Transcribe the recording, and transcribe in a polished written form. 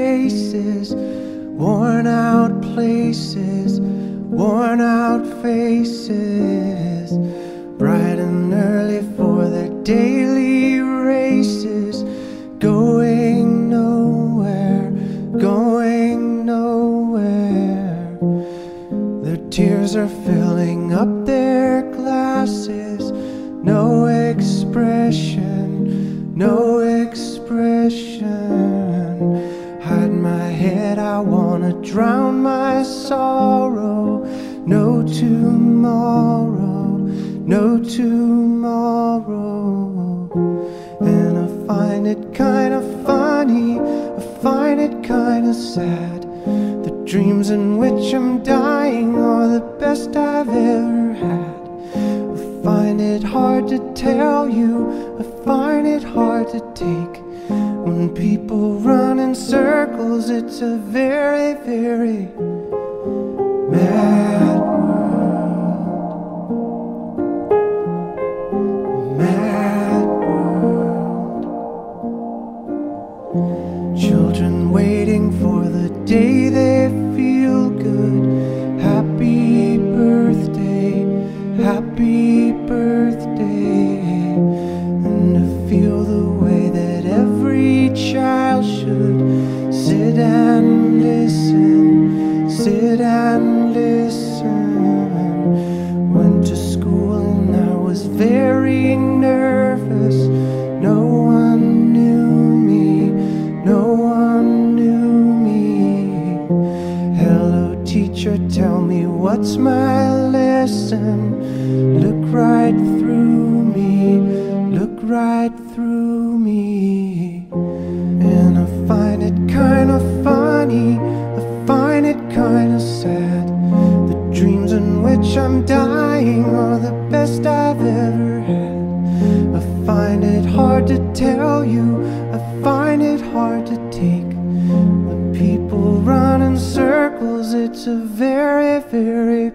faces, worn out places, worn out faces, bright and early for their daily races, going nowhere, going nowhere. Their tears are filling up their glasses, no expression, no expression. Hide my head, I wanna drown my sorrow. No tomorrow, no tomorrow. And I find it kinda funny, I find it kinda sad. The dreams in which I'm dying are the best I've ever had. I find it hard to tell you, I find it hard to take. When people run in circles, it's a very, very mad world. Mad world. Children waiting for the day they feel good. Happy birthday, happy birthday. And to feel the way that every child should sit and listen, sit and listen. Went to school and I was very nervous. No one knew me, no one knew me. Hello teacher, tell me what's my lesson. Look right through me, look right through me. And I find it kinda funny, I find it kinda sad. The dreams in which I'm dying are the best I've ever had. I find it hard to tell you, I find it hard to take. The people run in circles, it's a very, very